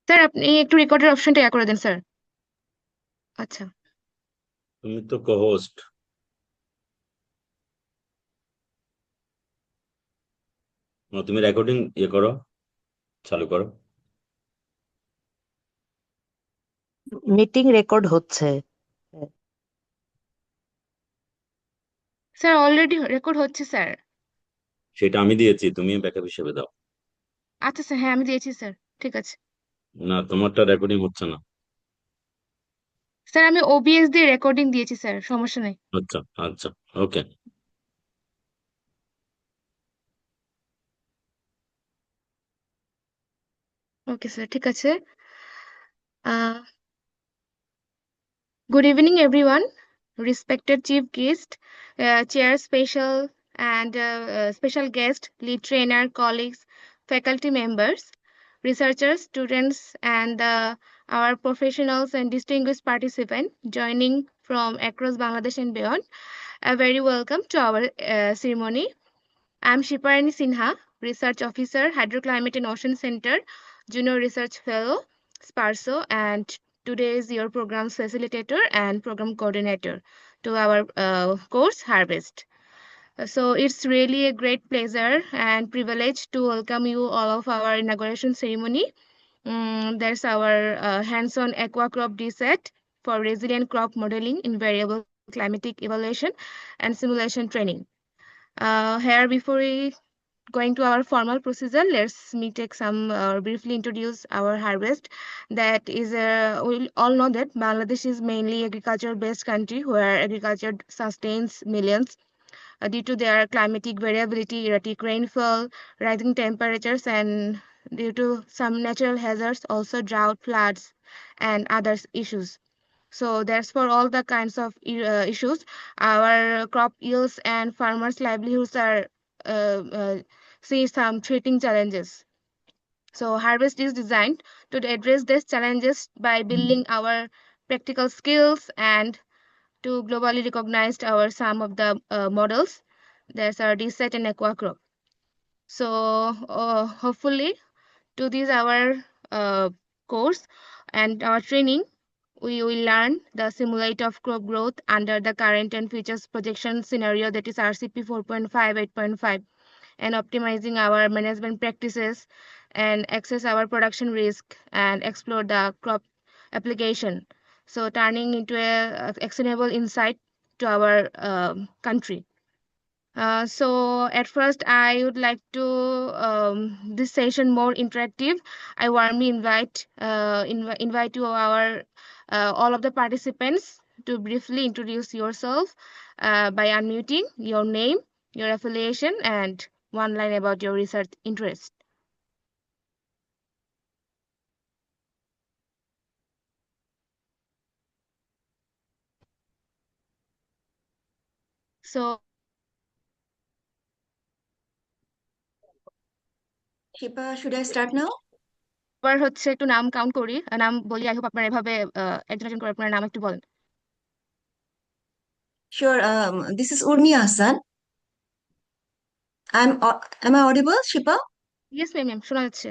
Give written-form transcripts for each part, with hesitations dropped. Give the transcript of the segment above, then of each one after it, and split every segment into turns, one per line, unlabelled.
Sir আপনি একটু রেকর্ডের অপশনটা করে দেন স্যার। আচ্ছা
তুমি তো কো-হোস্ট। তুমি রেকর্ডিং করো, চালু করো।
মিটিং রেকর্ড হচ্ছে।
স্যার, অলরেডি রেকর্ড হচ্ছে স্যার।
সেটা আমি দিয়েছি, তুমি ব্যাকআপ হিসেবে দাও।
আচ্ছা স্যার, হ্যাঁ আমি দিয়েছি স্যার। ঠিক আছে
না, তোমারটা রেকর্ডিং হচ্ছে না।
স্যার, আমি ওবিএস দিয়ে রেকর্ডিং দিয়েছি স্যার, সমস্যা নেই।
আচ্ছা আচ্ছা, ওকে।
ওকে স্যার, ঠিক আছে। আহ Good evening, everyone. Respected chief guest, chair special and special guest, lead trainer, colleagues, faculty members, researchers, students, and our professionals and distinguished participants joining from across Bangladesh and beyond. A very welcome to our ceremony. I'm Shiparani Sinha, Research Officer, Hydroclimate and Ocean Center, Junior Research Fellow, SPARSO, and today is your program's facilitator and program coordinator to our course Harvest. So it's really a great pleasure and privilege to welcome you all of our inauguration ceremony. There's our hands-on AquaCrop DSSAT for resilient crop modeling in variable climatic evaluation and simulation training. Here, before we going to our formal procedure, let's me take some briefly introduce our harvest. That is, we all know that Bangladesh is mainly agriculture-based country where agriculture sustains millions due to their climatic variability, erratic rainfall, rising temperatures, and due to some natural hazards, also drought, floods, and other issues. So that's for all the kinds of issues. Our crop yields and farmers' livelihoods are uh, uh, see some threatening challenges. So harvest is designed to address these challenges by building our practical skills and to globally recognized our some of the models. There's our DSET and AquaCrop. So hopefully to this our course and our training, we will learn the simulate of crop growth under the current and futures projection scenario, that is RCP 4.5, 8.5, and optimizing our management practices and access our production risk and explore the crop application. So turning into a actionable insight to our country. So at first, I would like to this session more interactive. I warmly invite you our all of the participants to briefly introduce yourself by unmuting your name, your affiliation, and one line about your research interest. So
Shipa, should I start now?
এবার হচ্ছে একটু নাম count করি, নাম বলি। I hope আপনারা এভাবে একজন একজন করে আপনার নাম একটু বলেন।
Sure. This is Urmi Hassan. Am I audible, Shipa?
Yes ma'am, শোনা যাচ্ছে।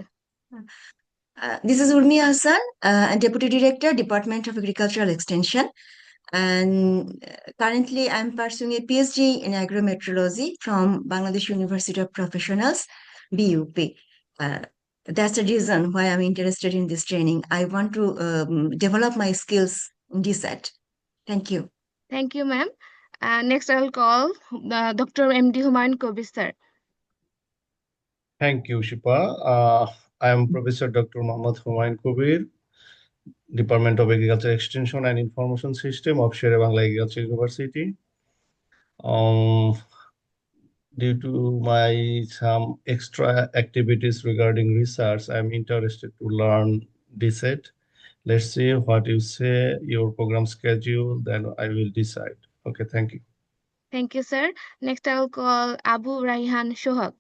This is Urmi Hassan, Deputy Director, Department of Agricultural Extension. And currently, I'm pursuing a PhD in agrometeorology from Bangladesh University of Professionals, BUP. That's the reason why I'm interested in this training. I want to develop my skills in DSAT. Thank you.
Thank you, ma'am. Next, I will call Dr. MD Humayun Kobir, sir.
Thank you, Shipa. I am Professor Dr. Mohammad Humayun Kobir, Department of Agriculture Extension and Information System of Shere-Bangla Agriculture University. Due to my some extra activities regarding research, I'm interested to learn DSET. Let's see what you say, your program schedule, then I will decide. Okay, thank you.
Thank you, sir. Next, I will call Abu Raihan Shohak.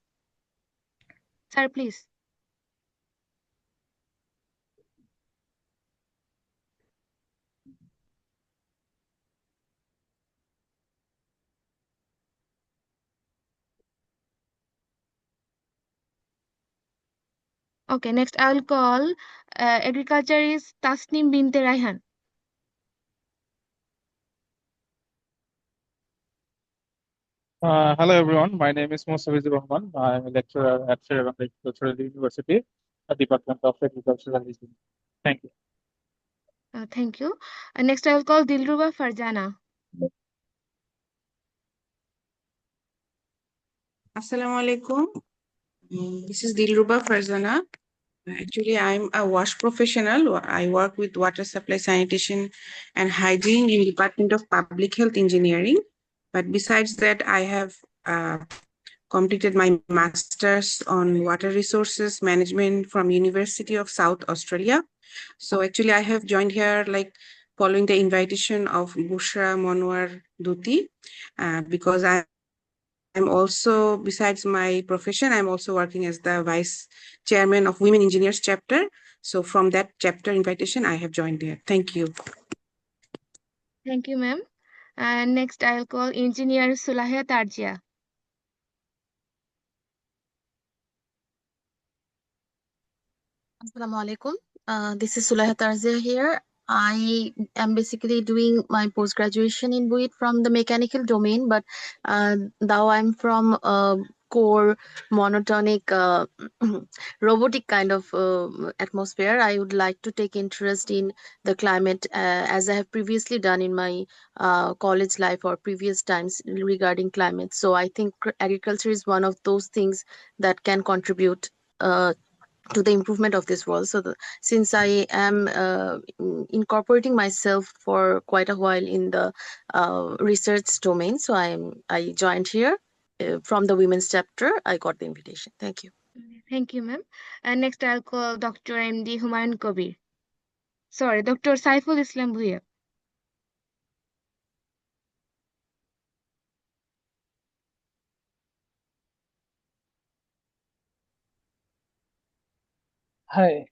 Sir, please. Okay, next I will call Agriculture is Tasnim Binte Raihan.
Hello everyone, my name is Mosafizur Rahman. I am a lecturer at HCOReN Agricultural University, Department of Agricultural Engineering. Thank you.
Thank you. Next, I will call Dilruba Farjana.
Assalamu alaikum. This is Dilruba Farzana. Actually, I'm a wash professional. I work with water supply, sanitation, and hygiene in Department of Public Health Engineering. But besides that, I have completed my master's on water resources management from University of South Australia. So actually, I have joined here like following the invitation of Bushra Monwar Duti, because I'm also, besides my profession, I'm also working as the vice chairman of Women Engineers chapter. So from that chapter invitation, I have joined there. Thank you.
Thank you, ma'am. And next, I will call Engineer Sulahia Tarjia.
Assalamu alaikum. This is Sulaiha Tarzia here. I am basically doing my post-graduation in BUIT from the mechanical domain, but though I'm from core monotonic robotic kind of atmosphere, I would like to take interest in the climate as I have previously done in my college life or previous times regarding climate. So I think agriculture is one of those things that can contribute to the improvement of this world. So since I am incorporating myself for quite a while in the research domain, so I joined here from the women's chapter. I got the invitation. Thank you.
Thank you, ma'am. And next, I'll call Dr. M.D. Humayun Kabir. Sorry, Dr. Saiful Islam Bhuiya.
Hi,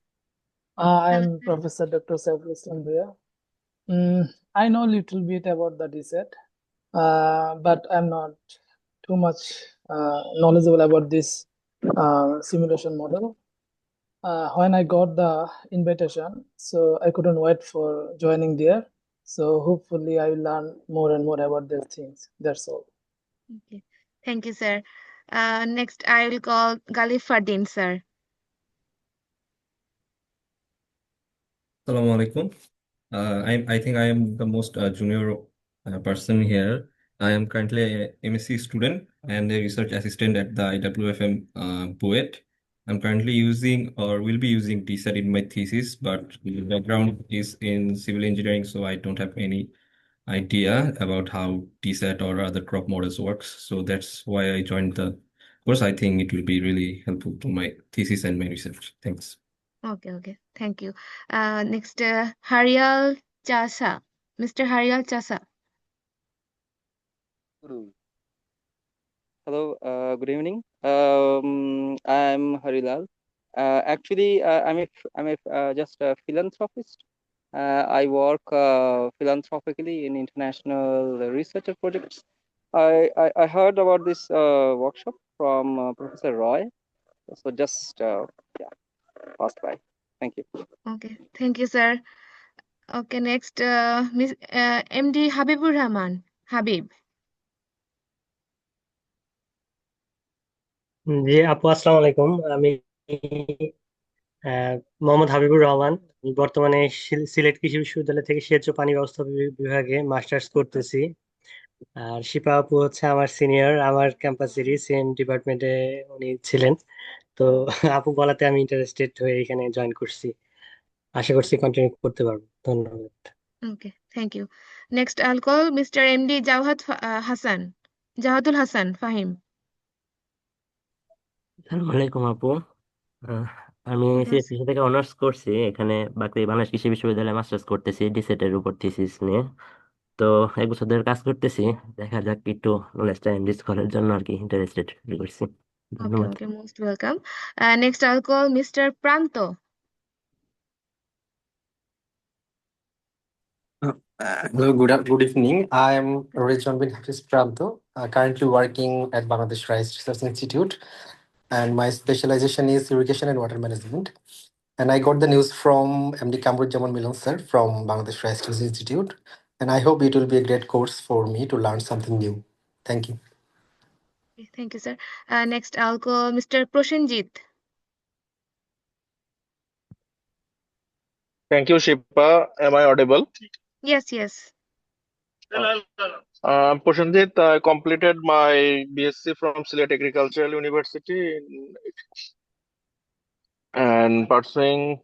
Hello,
I'm
sir.
Professor Dr. Saiful Islam Bhuiya. I know a little bit about the DSAT, but I'm not too much knowledgeable about this simulation model. When I got the invitation, so I couldn't wait for joining there. So hopefully I will learn more and more about these things. That's all.
Okay. Thank you, sir. Next, I will call Galif Fardin, sir.
Assalamu alaikum. I think I am the most junior person here. I am currently a MSc student and a research assistant at the IWFM BUET. I'm currently using or will be using DSAT in my thesis, but the background is in civil engineering, so I don't have any idea about how DSAT or other crop models works. So that's why I joined the course. I think it will be really helpful to my thesis and my research. Thanks.
Okay. Thank you. Next, Harial Chasa. Mr. Harial Chasa.
Hello, good evening. I'm Harilal. Actually, I'm just a philanthropist. I work philanthropically in international research projects. I heard about this workshop from Professor Roy, so just yeah, passed by. Thank you.
Okay. Thank you, sir. Okay, next, MD Habibur Rahman. Habib.
জি আপু আসসালামু আলাইকুম আমি মোহাম্মদ হাবিবুর রহমান আমি বর্তমানে সিলেট কৃষি বিশ্ববিদ্যালয় থেকে সেচ ও পানি ব্যবস্থা বিভাগে মাস্টার্স করতেছি আর শিপা আপু হচ্ছে আমার সিনিয়র আমার ক্যাম্পাসেরই সেম ডিপার্টমেন্টে উনি ছিলেন তো আপু বলাতে আমি ইন্টারেস্টেড হয়ে এখানে জয়েন করছি আশা করছি কন্টিনিউ করতে পারবো ধন্যবাদ
Okay, thank you. Next, I'll call Mr. MD Hassan. Jawhatul Hassan Fahim.
আসসালামু আলাইকুম আপু আমি
Yes.
সিএসসি থেকে অনার্স করছি এখানে বাংলাদেশ কৃষি বিশ্ববিদ্যালয়ে মাস্টার্স করতেছি ডিসেট এর উপর থিসিস নিয়ে তো এক বছর ধরে কাজ করতেছি দেখা যাক একটু নলেজটা এনরিচ করার জন্য আর কি ইন্টারেস্টেড করছি ধন্যবাদ
Okay, most welcome. Next, I'll call Mr. Pranto.
Hello, good evening. I am Rizwan bin Hafiz Prabdo, currently working at Bangladesh Rice Research Institute, and my specialization is irrigation and water management. And I got the news from MD Kamruzzaman Milan sir from Bangladesh Rice Research Institute. And I hope it will be a great course for me to learn something new. Thank you.
Thank you, sir. Next, I'll call Mr. Prosenjit.
Thank you, Shipa. Am I audible?
Yes, yes.
Prashanjit, I completed my BSc from Sylhet Agricultural University and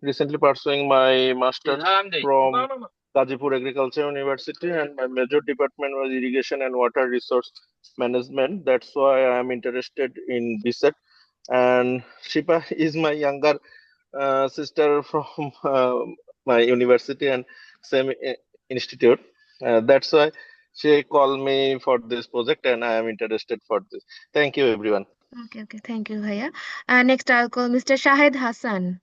recently pursuing my master's from Gazipur Agriculture University, and my major department was irrigation and water resource management. That's why I am interested in DSET. And Shipa is my younger sister from my university and same institute. That's why she called me for this project, and I am interested for this. Thank you, everyone.
Okay, okay. Thank you, Bhaiya. Next, I'll call Mr. Shahid Hassan.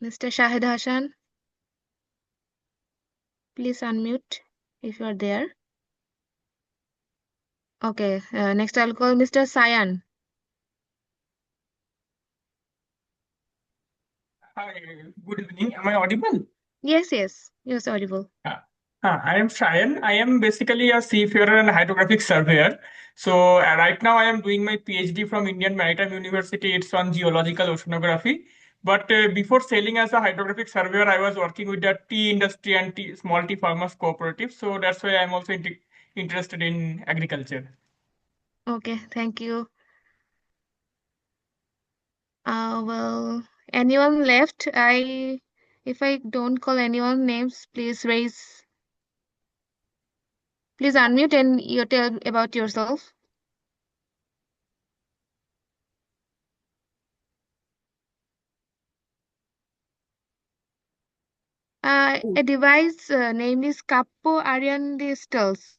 Mr. Shahid Hassan, please unmute if you are there. Okay. Next, I'll call Mr. Sayan.
Hi, good evening. Am I audible?
Yes, yes. You're audible.
I am Shayan. I am basically a seafarer and hydrographic surveyor. So right now I am doing my PhD from Indian Maritime University. It's on geological oceanography. But before sailing as a hydrographic surveyor, I was working with the tea industry and small tea farmers cooperative. So that's why I'm also interested in agriculture.
Okay, thank you. Well, anyone left? If I don't call anyone names, please unmute and you tell about yourself. A device name is Capo Ariandistals.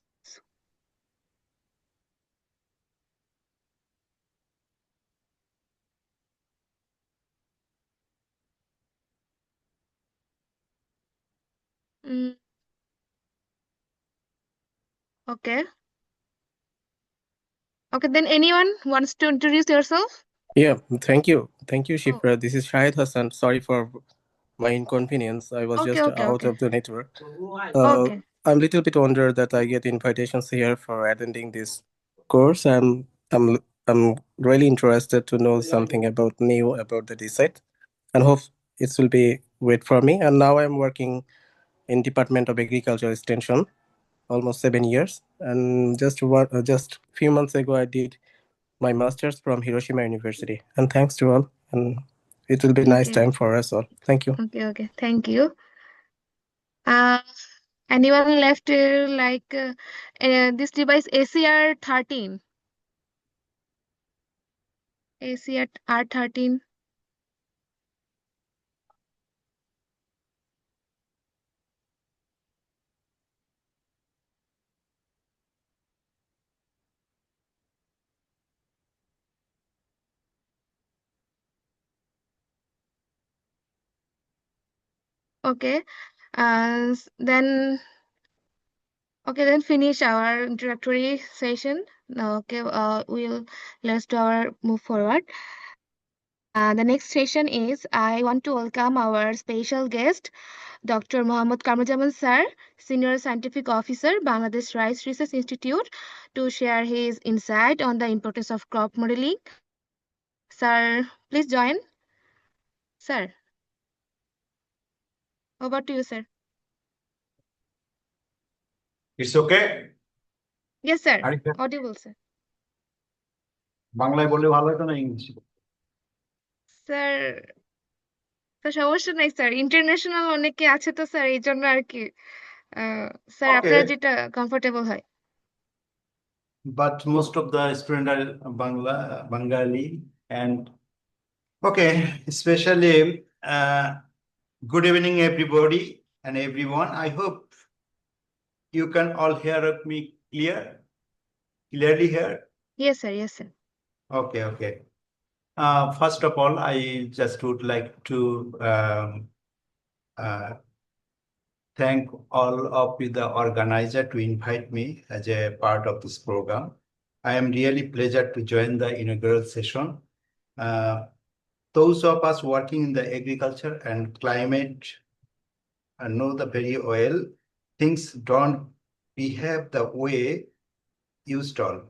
Okay. Okay, then anyone wants to introduce yourself?
Yeah, thank you. Thank you, Shifra. This is Shahid Hassan. Sorry for my inconvenience. I was just out of the network.
Okay.
I'm a little bit honored that I get invitations here for attending this course. I'm really interested to know something about new about the DSET and hope it will be great for me. And now I'm working in Department of Agriculture Extension almost 7 years. And just few months ago, I did my master's from Hiroshima University. And thanks to all. And it will be a nice time for us all. Thank you.
Okay, okay. Thank you. Anyone left this device ACR 13? ACR R13. Okay. Then finish our introductory session. Okay, let's move forward. The next session is I want to welcome our special guest, Dr. Mohammad Kamruzzaman Sir, Senior Scientific Officer, Bangladesh Rice Research Institute, to share his insight on the importance of crop modeling. Sir, please join. Sir, over to you, sir.
It's okay?
Yes, sir. Audible, sir.
বাংলায় বললে ভালো হতো না ইংলিশে?
Sir সমস্যা নাই sir, international অনেকে আছে তো স্যার, এই জন্য আর কি স্যার আপনার যেটা কমফোর্টেবল হয়।
But most of the students are Bengali and okay, especially good evening everybody and everyone. I hope you can all hear me clearly here.
Yes, sir. Yes, sir.
Okay. First of all, I just would like to thank all of the organizer to invite me as a part of this program. I am really pleased to join the inaugural session. Those of us working in the agriculture and climate know the very well, things don't behave the way used to.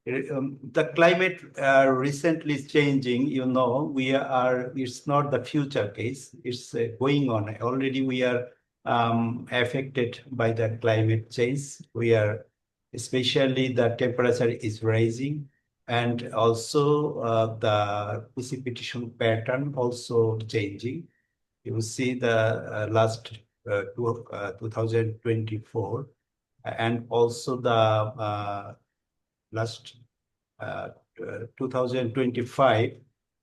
The climate recently is changing. It's not the future case. It's going on. Already we are affected by the climate change. Especially the temperature is rising, and also the precipitation pattern also changing. You see the last 2024, and also the last 2025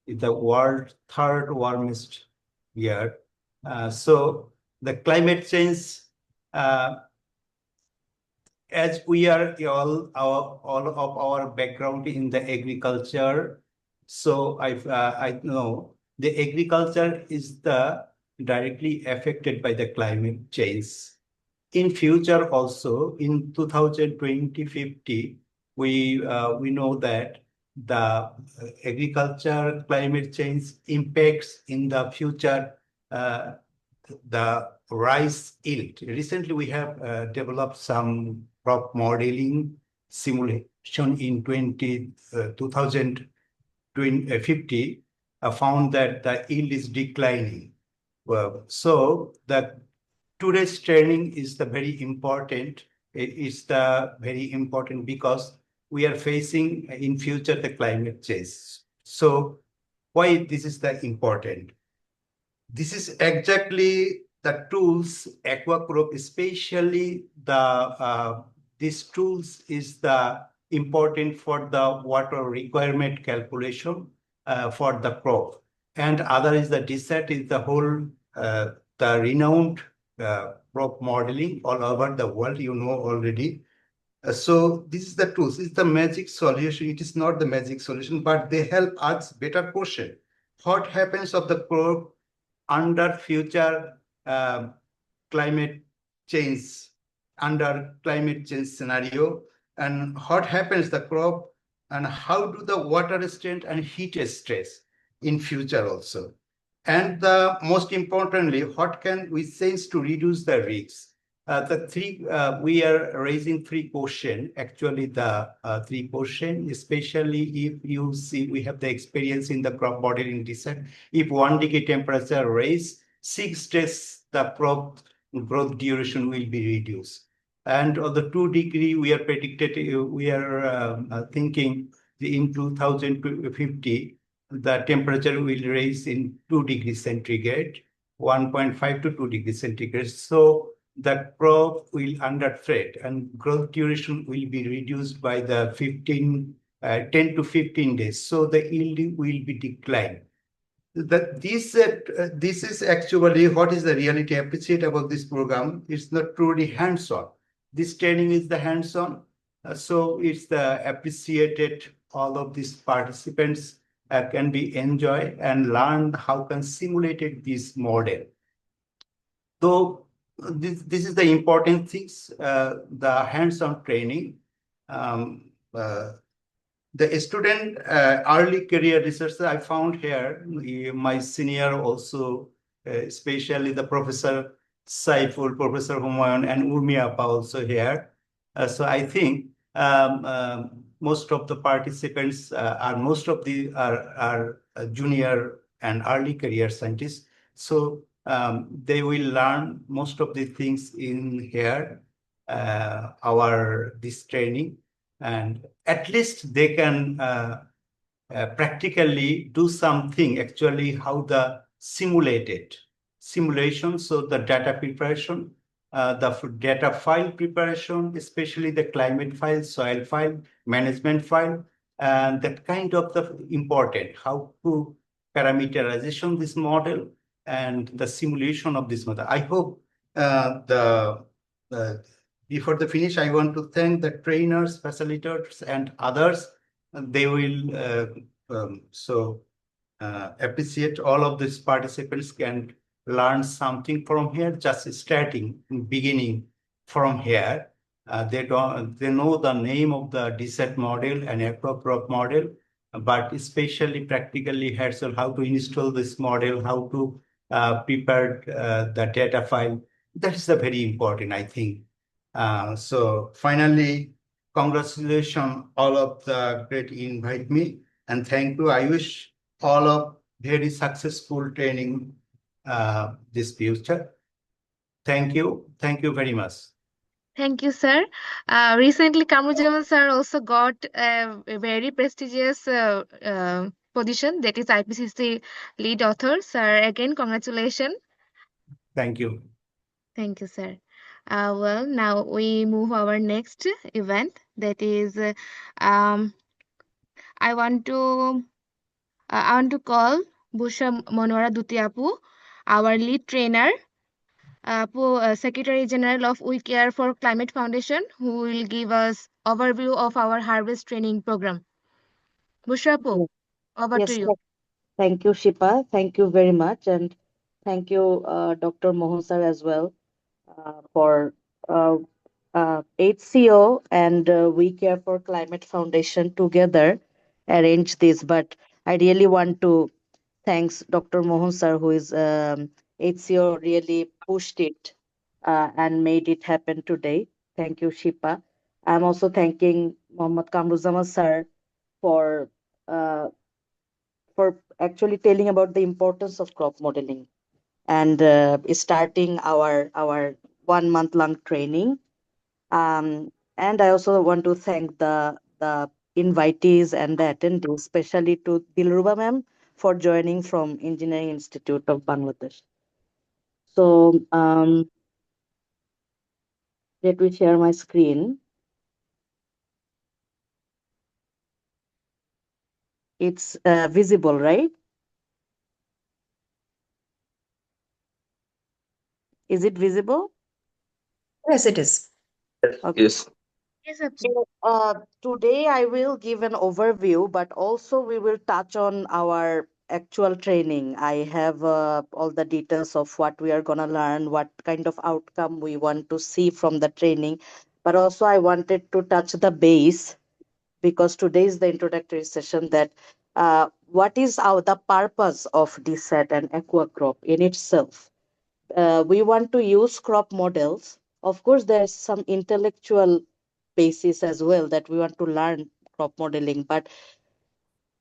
is the world third warmest year. So the climate change, as we are all of our background in the agriculture, so I know the agriculture is the directly affected by the climate change. In future also, in 2050, we know that the agriculture climate change impacts in the future the rice yield. Recently, we have developed some crop modeling simulation in 2050, found that the yield is declining. So that today's training is the very important. It's the very important because we are facing in future the climate change. So why this is the important? This is exactly the tools AquaCrop, especially these tools is the important for the water requirement calculation for the crop. And other is the DSSAT is the whole the renowned crop modeling all over the world, you know already. So this is the tools. It's the magic solution. It is not the magic solution, but they help us better question what happens of the crop under future climate change, under climate change scenario, and what happens the crop, and how do the water strength and heat stress in future also. And the most importantly, what can we sense to reduce the risks? We are raising three questions. Actually, the three questions, especially if you see, we have the experience in the crop modeling DSSAT. If 1 degree temperature rise, 6 days the crop growth duration will be reduced. And on the 2 degree, we are thinking in 2050, the temperature will rise in 2 degrees centigrade, 1.5 to 2 degrees centigrade. So the crop will under threat and growth duration will be reduced by the 10 to 15 days. So the yield will be declined. This is actually what is the reality. I appreciate about this program. It's not truly hands-on. This training is the hands-on. So it's the appreciated. All of these participants can be enjoy and learn how can simulated this model. So this is the important things, the hands-on training. The student early career researcher I found here, my senior also, especially the Professor Saiful, Professor Humayun, and Urmi Appa also here. So I think most of the participants are junior and early career scientists. So they will learn most of the things in here, this training, and at least they can practically do something, actually how the simulation, so the data preparation, the data file preparation, especially the climate file, soil file, management file, and that kind of the important, how to parameterization this model and the simulation of this model. I hope before the finish, I want to thank the trainers, facilitators, and others. They will appreciate all of these participants can learn something from here, just starting, beginning from here. They know the name of the DSAT model and AquaCrop model, but especially practically how to install this model, how to prepare the data file. That's the very important, I think. So finally, congratulations all of the great invite me, and thank you. I wish all of very successful training this future. Thank you. Thank you very much.
Thank you, sir. Recently, Kamrujaman sir also got a very prestigious position, that is IPCC lead author. Sir, again, congratulations.
Thank you.
Thank you, sir. Well, now we move our next event. That is, I want to call Busha Monora Dutiapu, our lead trainer, Secretary General of We Care for Climate Foundation, who will give us overview of our harvest training program. Bushrapu,
Yes,
over to
yes,
you.
thank you, Shipa. Thank you very much. And thank you, Dr. Mohan sir, as well, for uh, HCO and We Care for Climate Foundation together arrange this. But I really want to thanks Dr. Mohan sir, who is HCO really pushed it and made it happen today. Thank you, Shipa. I'm also thanking Mohammad Kamruzaman sir for uh, actually telling about the importance of crop modeling and starting our 1 month long training. And I also want to thank the invitees and the attendees, especially to Dilruba ma'am for joining from Engineering Institute of Bangladesh. So let me share my screen. It's visible, right? Is it visible?
Yes, it is.
Okay.
Yes.
Yes, sir.
So today I will give an overview, but also we will touch on our actual training. I have all the details of what we are going to learn, what kind of outcome we want to see from the training. But also I wanted to touch the base because today is the introductory session that what is the purpose of DSAT and AquaCrop in itself. We want to use crop models. Of course, there's some intellectual basis as well that we want to learn crop modeling, but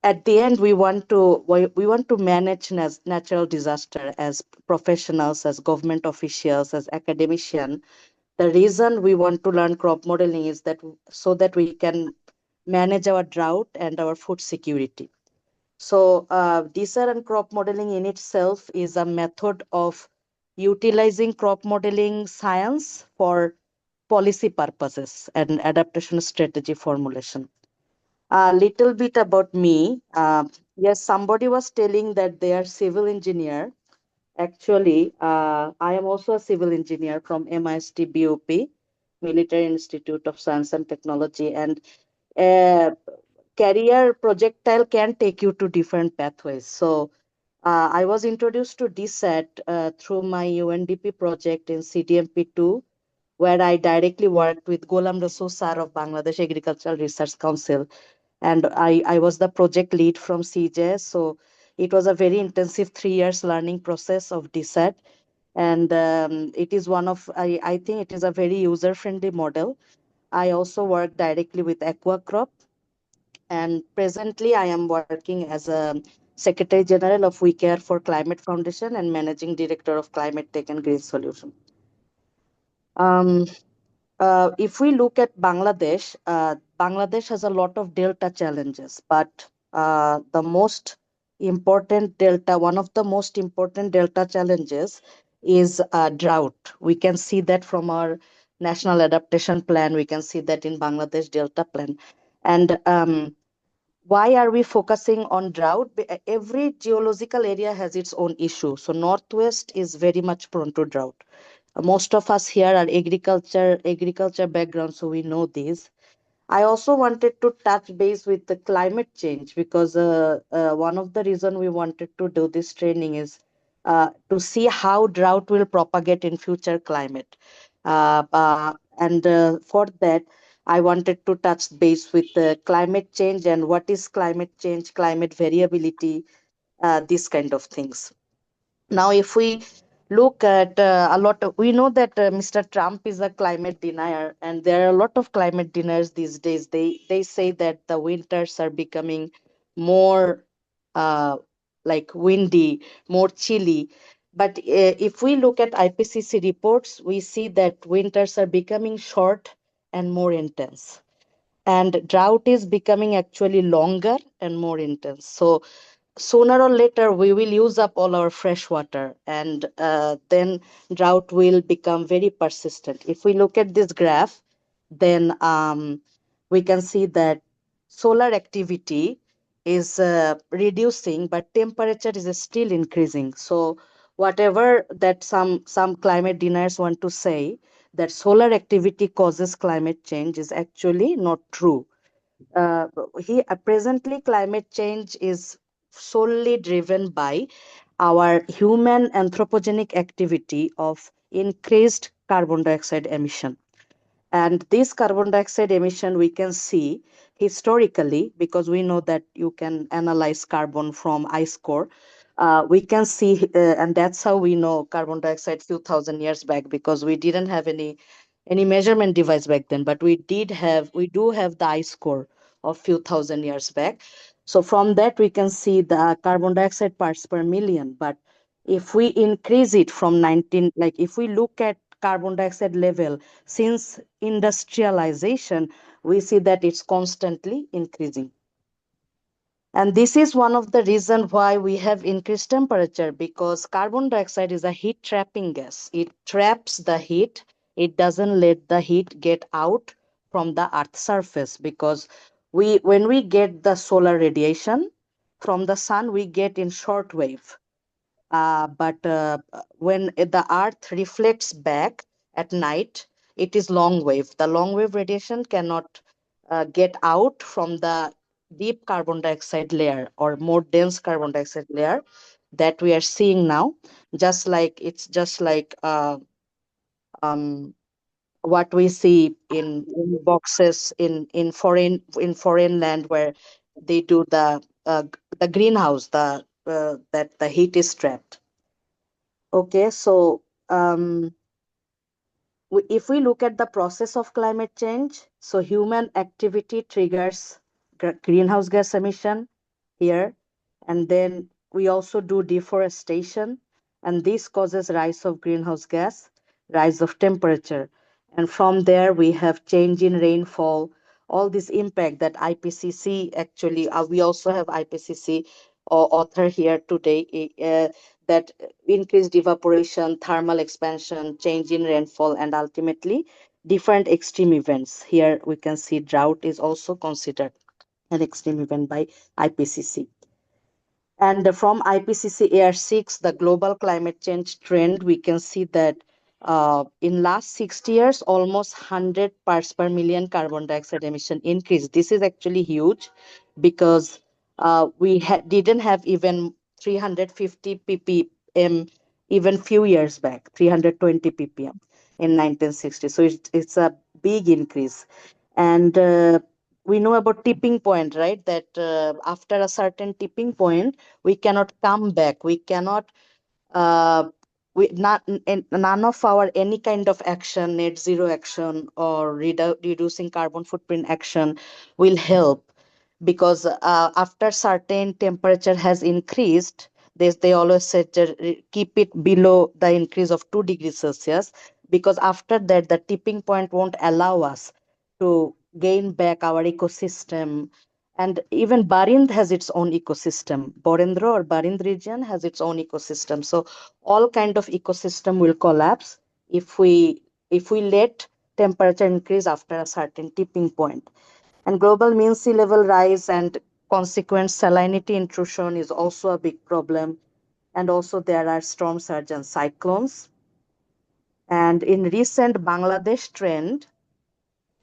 at the end we want to manage natural disaster as professionals, as government officials, as academician. The reason we want to learn crop modeling is that so that we can manage our drought and our food security. So, DSR and crop modeling in itself is a method of utilizing crop modeling science for policy purposes and adaptation strategy formulation. A little bit about me. Yes, somebody was telling that they are civil engineer. Actually, I am also a civil engineer from MIST BOP, Military Institute of Science and Technology, and uh, career projectile can take you to different pathways. So I was introduced to DSAT through my UNDP project in CDMP2, where I directly worked with Golam Rasool Sar of Bangladesh Agricultural Research Council. And I was the project lead from CJ. So it was a very intensive 3 years learning process of DSAT. And it is I think it is a very user-friendly model. I also work directly with AquaCrop, and presently I am working as a Secretary General of We Care for Climate Foundation and Managing Director of Climate Tech and Green Solution. If we look at Bangladesh, Bangladesh has a lot of delta challenges, but the most important delta, one of the most important delta challenges is drought. We can see that from our National Adaptation Plan. We can see that in Bangladesh Delta Plan. And why are we focusing on drought? Every geological area has its own issue. So Northwest is very much prone to drought. Most of us here are agriculture background, so we know this. I also wanted to touch base with the climate change because one of the reason we wanted to do this training is to see how drought will propagate in future climate. And for that, I wanted to touch base with climate change and what is climate change, climate variability, these kind of things. Now, if we look at a lot of, we know that Mr. Trump is a climate denier, and there are a lot of climate deniers these days. They say that the winters are becoming more like windy, more chilly. But if we look at IPCC reports, we see that winters are becoming short and more intense, and drought is becoming actually longer and more intense. So sooner or later we will use up all our fresh water, and then drought will become very persistent. If we look at this graph, then we can see that solar activity is reducing, but temperature is still increasing. So whatever that some climate deniers want to say, that solar activity causes climate change, is actually not true. uh, Presently climate change is solely driven by our human anthropogenic activity of increased carbon dioxide emission. And this carbon dioxide emission we can see historically, because we know that you can analyze carbon from ice core. We can see, and that's how we know carbon dioxide few thousand years back, because we didn't have any measurement device back then, but we do have the ice core of few thousand years back. So from that we can see the carbon dioxide parts per million. But if we increase it from 19, like if we look at carbon dioxide level since industrialization, we see that it's constantly increasing. And this is one of the reasons why we have increased temperature, because carbon dioxide is a heat trapping gas. It traps the heat. It doesn't let the heat get out from the earth's surface, because when we get the solar radiation from the sun, we get in short wave. But when the earth reflects back at night, it is long wave. The long wave radiation cannot get out from the deep carbon dioxide layer or more dense carbon dioxide layer that we are seeing now. Just like um, what we see in boxes in foreign land, where they do the greenhouse, that the heat is trapped. Okay, so if we look at the process of climate change, so human activity triggers greenhouse gas emission here, and then we also do deforestation, and this causes rise of greenhouse gas, rise of temperature, and from there we have change in rainfall, all this impact that IPCC actually, we also have IPCC author here today, that increased evaporation, thermal expansion, change in rainfall, and ultimately different extreme events. Here we can see drought is also considered an extreme event by IPCC. And from IPCC AR6, the global climate change trend, we can see that in last 60 years, almost 100 parts per million carbon dioxide emission increase. This is actually huge, because we didn't have even 350 ppm even few years back, 320 ppm in 1960. So it's a big increase. And we know about tipping point, right? That after a certain tipping point, we cannot come back. We cannot uh, none of our any kind of action, net zero action or reducing carbon footprint action will help, because after certain temperature has increased, they always said keep it below the increase of 2 degrees Celsius, because after that the tipping point won't allow us to gain back our ecosystem. And even Barind has its own ecosystem. Borendra or Barind region has its own ecosystem. So all kind of ecosystem will collapse if we let temperature increase after a certain tipping point. And global mean sea level rise and consequent salinity intrusion is also a big problem. And also there are storm surge and cyclones. And in recent Bangladesh trend,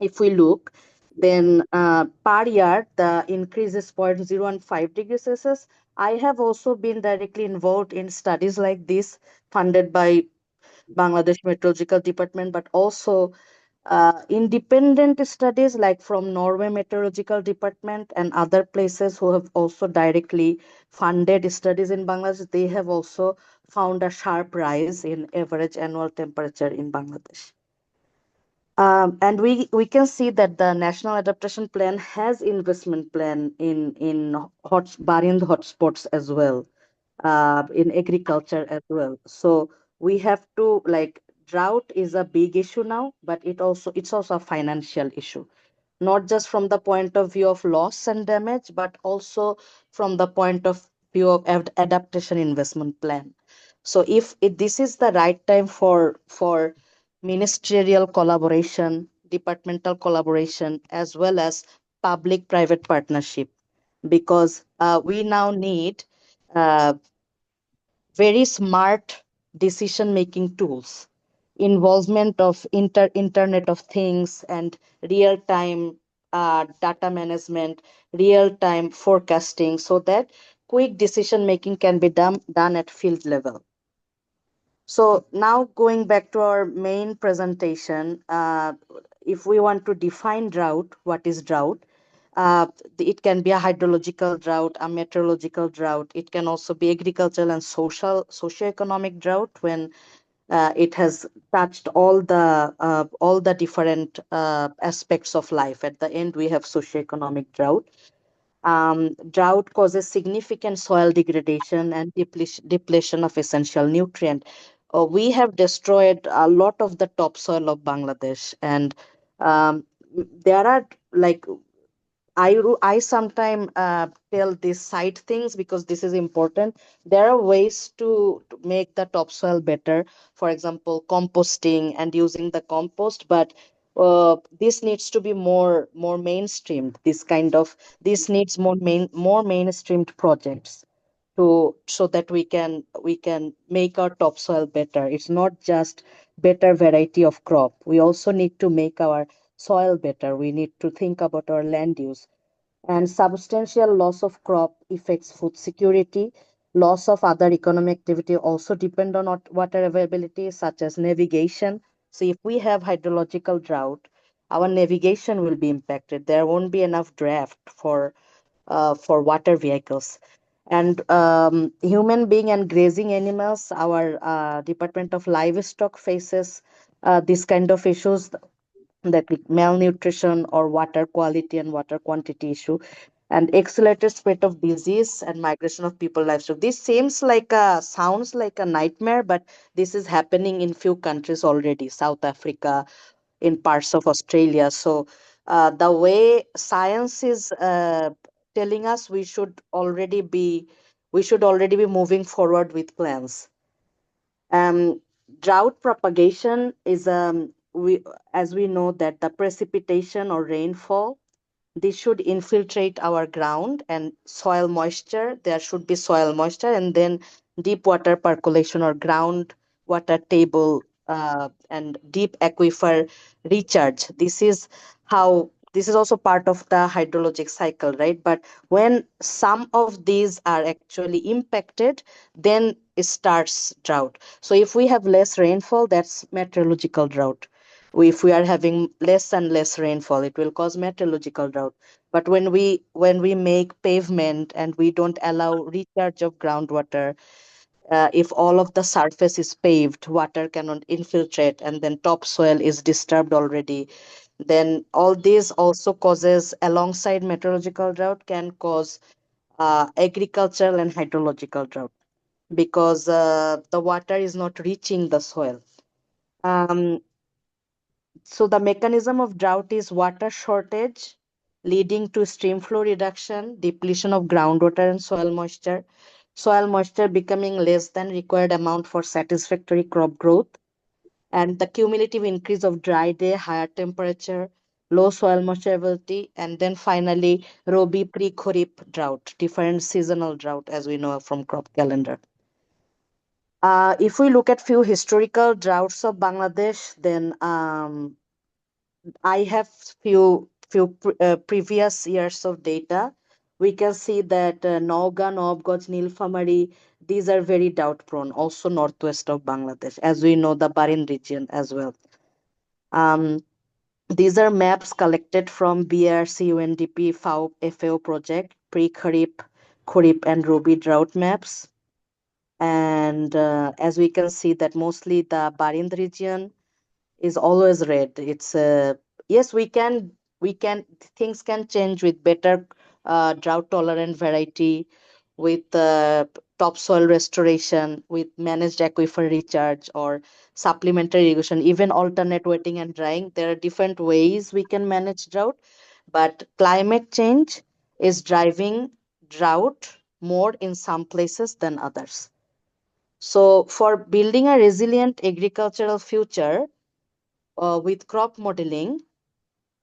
if we look, then per year the increase is 0.015 degrees Celsius. I have also been directly involved in studies like this, funded by Bangladesh Meteorological Department, but also Independent studies like from Norway Meteorological Department and other places who have also directly funded studies in Bangladesh, they have also found a sharp rise in average annual temperature in Bangladesh. And we can see that the National Adaptation Plan has investment plan in Barind hotspots as well, in agriculture as well. So we have to, like, drought is a big issue now, but it's also a financial issue, not just from the point of view of loss and damage, but also from the point of view of adaptation investment plan. So if this is the right time for ministerial collaboration, departmental collaboration, as well as public private partnership, because we now need uh, very smart decision making tools, involvement of internet of things, and real time data management, real time forecasting, so that quick decision making can be done at field level. So now going back to our main presentation, if we want to define drought, what is drought? It can be a hydrological drought, a meteorological drought. It can also be agricultural and socioeconomic drought when it has touched all the different aspects of life. At the end, we have socioeconomic drought. Drought causes significant soil degradation and depletion of essential nutrient. We have destroyed a lot of the topsoil of Bangladesh, and there are, like, I sometimes tell these side things because this is important. There are ways to make the topsoil better. For example, composting and using the compost, but this needs to be more mainstreamed. This needs more mainstreamed projects to, so that we can make our topsoil better. It's not just better variety of crop. We also need to make our soil better. We need to think about our land use. And substantial loss of crop affects food security. Loss of other economic activity also depend on water availability, such as navigation. So if we have hydrological drought, our navigation will be impacted. There won't be enough draft for water vehicles. And human being and grazing animals, our Department of Livestock faces this kind of issues, that malnutrition or water quality and water quantity issue, and accelerated spread of disease and migration of people livestock. This sounds like a nightmare, but this is happening in few countries already, South Africa, in parts of Australia. So the way science is telling us, we should already be moving forward with plans. um, Drought propagation is, as we know, that the precipitation or rainfall, this should infiltrate our ground and soil moisture. There should be soil moisture, and then deep water percolation or ground water table, and deep aquifer recharge. This is also part of the hydrologic cycle, right? But when some of these are actually impacted, then it starts drought. So if we have less rainfall, that's meteorological drought. If we are having less and less rainfall, it will cause meteorological drought. But when we make pavement and we don't allow recharge of groundwater, if all of the surface is paved, water cannot infiltrate, and then topsoil is disturbed already, then all this also causes, alongside meteorological drought, can cause agricultural and hydrological drought, because the water is not reaching the soil. um, so the mechanism of drought is water shortage leading to stream flow reduction, depletion of groundwater and soil moisture becoming less than required amount for satisfactory crop growth, and the cumulative increase of dry day, higher temperature, low soil moisture availability, and then finally Rabi pre-Kharif drought, different seasonal drought, as we know from crop calendar. If we look at few historical droughts of Bangladesh, then I have previous years of data. We can see that Nauga, Nobgoj, Nilphamari, these are very drought prone. Also northwest of Bangladesh, as we know, the Barin region as well. Um, These are maps collected from BRC UNDP FAO project, pre-Kharif, Kharif and Rabi drought maps. And as we can see that mostly the Barind region is always red. It's yes, we can things can change with better drought tolerant variety, with topsoil restoration, with managed aquifer recharge or supplementary irrigation, even alternate wetting and drying. There are different ways we can manage drought, but climate change is driving drought more in some places than others. So for building a resilient agricultural future, with crop modeling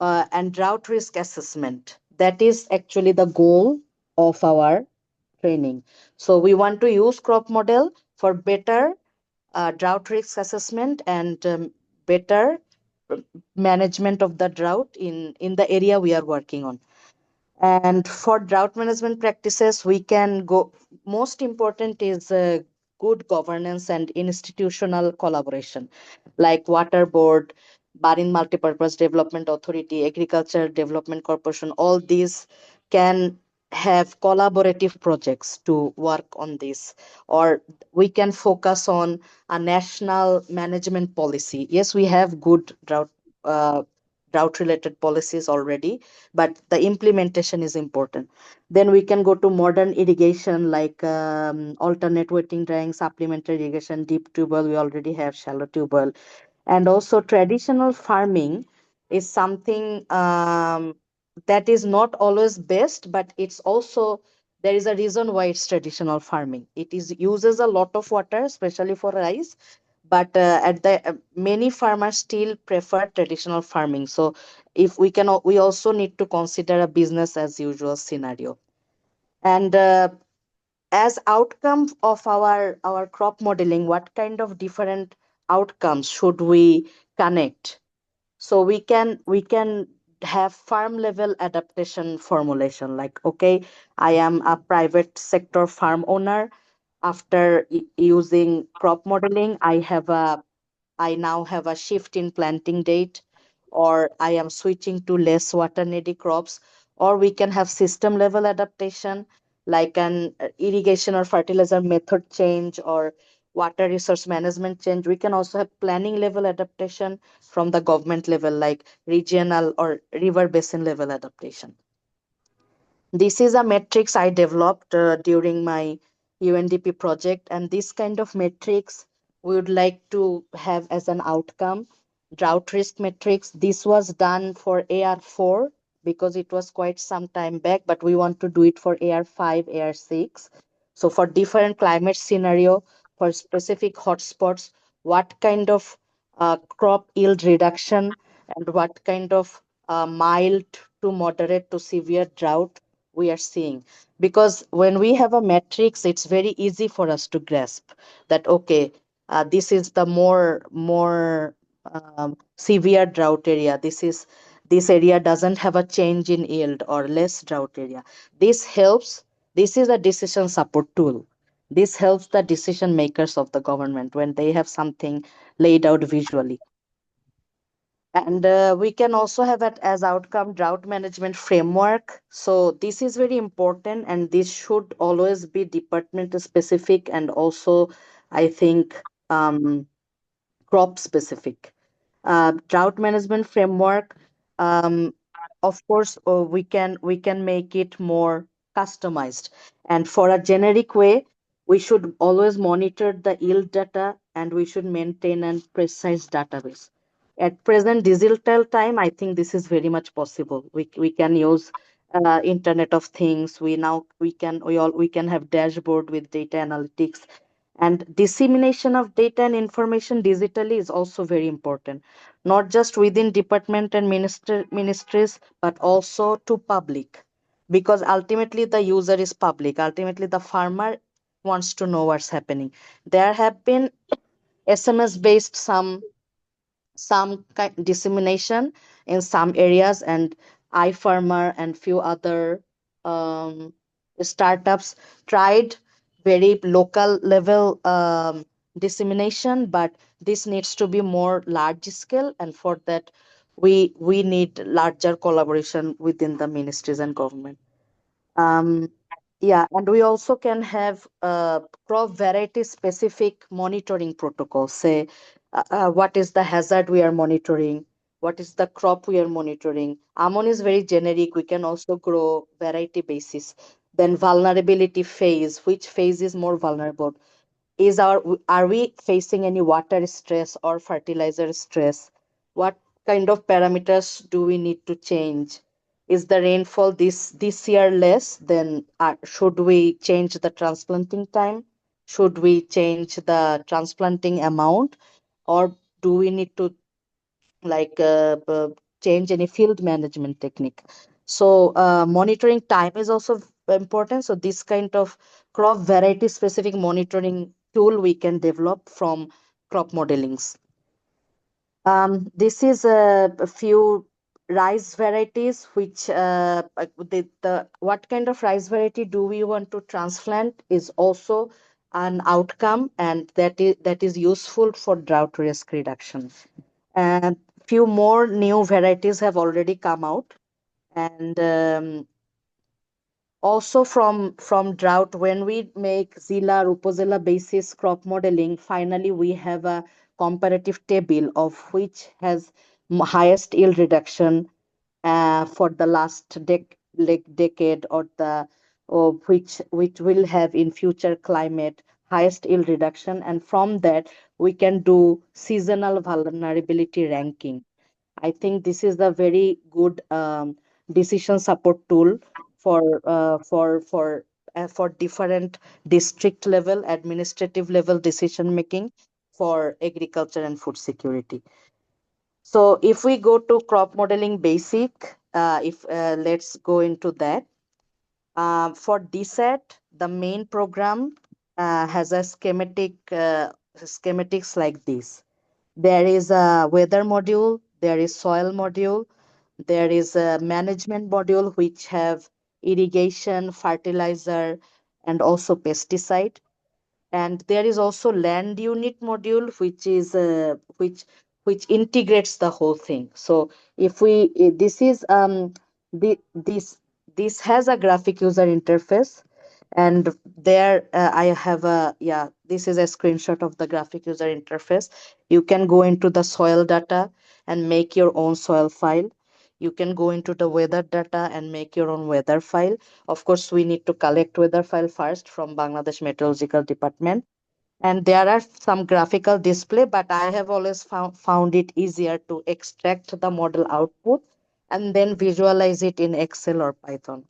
and drought risk assessment. That is actually the goal of our training. So we want to use crop model for better drought risk assessment and better uh, management of the drought in the area we are working on. And for drought management practices, we can go, most important is good governance and institutional collaboration, like Water Board, Barin Multipurpose Development Authority, Agriculture Development Corporation. All these can have collaborative projects to work on this, or we can focus on a national management policy. Yes, we have good uh, drought related policies already, but the implementation is important. Then we can go to modern irrigation, like alternate wetting drying, supplementary irrigation, deep tubal, we already have shallow tubal. And also traditional farming is something that is not always best, but it's also, there is a reason why it's traditional farming. It is uses a lot of water, especially for rice, but at the many farmers still prefer traditional farming. So if we can we also need to consider a business as usual scenario. And as outcome of our crop modeling, what kind of different outcomes should we connect? So we can have farm level adaptation formulation, like, okay, I am a private sector farm owner. After using crop modeling, I now have a shift in planting date, or I am switching to less water needy crops. Or we can have system level adaptation, like an irrigation or fertilizer method change, or water resource management change. We can also have planning level adaptation from the government level, like regional or river basin level adaptation. This is a matrix I developed during my UNDP project, and this kind of matrix we would like to have as an outcome. Drought risk matrix. This was done for AR4 because it was quite some time back, but we want to do it for AR5, AR6. So for different climate scenario, for specific hotspots, what kind of crop yield reduction and what kind of mild to moderate to severe drought we are seeing. Because when we have a matrix, it's very easy for us to grasp that, okay, this is the more severe drought area. This area doesn't have a change in yield, or less drought area. This helps. This is a decision support tool. This helps the decision makers of the government when they have something laid out visually. And we can also have it as outcome drought management framework. So this is very important, and this should always be department specific, and also I think crop specific. Drought management framework, um, of course, we can make it more customized. And for a generic way, we should always monitor the yield data, and we should maintain a precise database. At present digital time, I think this is very much possible. We can use Internet of Things. We can have dashboard with data analytics, and dissemination of data and information digitally is also very important, not just within department and ministries, but also to public, because ultimately the user is public. Ultimately the farmer wants to know what's happening. There have been SMS based some dissemination in some areas, and iFarmer and few other um, startups tried very local level dissemination, but this needs to be more large scale, and for that we need larger collaboration within the ministries and government. Yeah, and we also can have crop variety specific monitoring protocols. Say, what is the hazard we are monitoring? What is the crop we are monitoring? Almond is very generic. We can also grow variety basis. Then vulnerability phase. Which phase is more vulnerable? Are we facing any water stress or fertilizer stress? What kind of parameters do we need to change? Is the rainfall this year less? Then should we change the transplanting time? Should we change the transplanting amount, or do we need to like change any field management technique? So monitoring time is also important. So this kind of crop variety specific monitoring tool we can develop from crop modelings. This is a few rice varieties which the what kind of rice variety do we want to transplant is also an outcome, and that is useful for drought risk reduction. And few more new varieties have already come out, and also from drought, when we make Zilla or Upozilla basis crop modeling, finally we have a comparative table of which has highest yield reduction for the last decade, or which will have in future climate highest yield reduction, and from that we can do seasonal vulnerability ranking. I think this is the very good decision support tool for different district level, administrative level decision making for agriculture and food security. So if we go to crop modeling basic, if let's go into that. For DSAT, the main program has a schematics like this. There is a weather module, there is soil module, there is a management module which have irrigation, fertilizer, and also pesticide. And there is also land unit module which integrates the whole thing. So if we this is the, this has a graphic user interface, and there I have a, yeah, this is a screenshot of the graphic user interface. You can go into the soil data and make your own soil file. You can go into the weather data and make your own weather file. Of course, we need to collect weather file first from Bangladesh Meteorological Department. And there are some graphical display, but I have always found it easier to extract the model output and then visualize it in Excel or Python.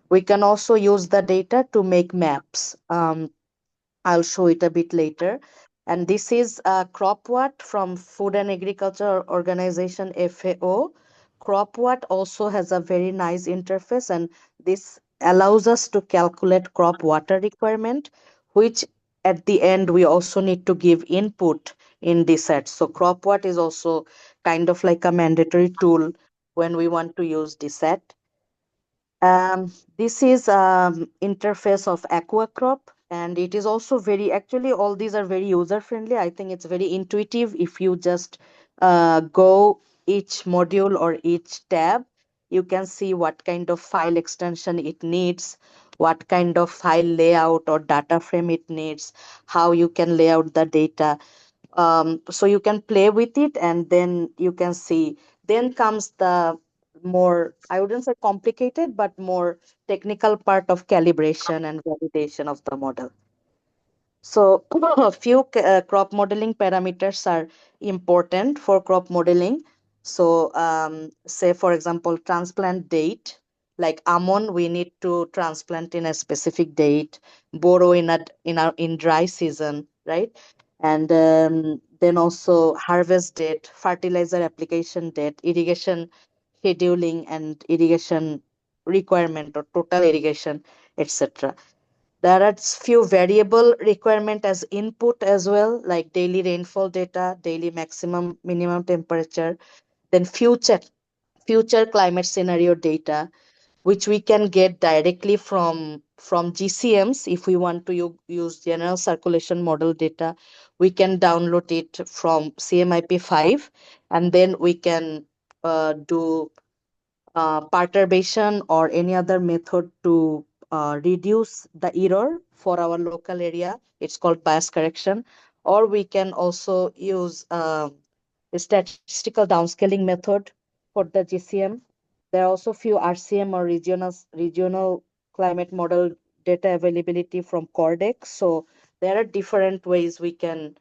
We can also use the data to make maps. I'll show it a bit later. And this is CropWatt from Food and Agriculture Organization, FAO. CropWatt also has a very nice interface, and this allows us to calculate crop water requirement, which at the end we also need to give input in DSAT. So CropWatt is also kind of like a mandatory tool when we want to use DSAT. This is interface of AquaCrop, and it is also very, actually all these are very user friendly. I think it's very intuitive. If you just go each module or each tab, you can see what kind of file extension it needs, what kind of file layout or data frame it needs, how you can lay out the data. So you can play with it, and then you can see. Then comes the more, I wouldn't say complicated, but more technical part of calibration and validation of the model. So a few crop modeling parameters are important for crop modeling. So say for example, transplant date, like almond, we need to transplant in a specific date, boro in dry season, right? And then also harvest date, fertilizer application date, irrigation scheduling, and irrigation requirement or total irrigation, etc. There are few variable requirement as input as well, like daily rainfall data, daily maximum minimum temperature, then future climate scenario data, which we can get directly from GCMs. If we want to use general circulation model data, we can download it from CMIP5, and then we can do perturbation or any other method to reduce the error for our local area. It's called bias correction. Or we can also use a statistical downscaling method for the GCM. There are also few RCM or regional climate model data availability from Cordex. So there are different ways we can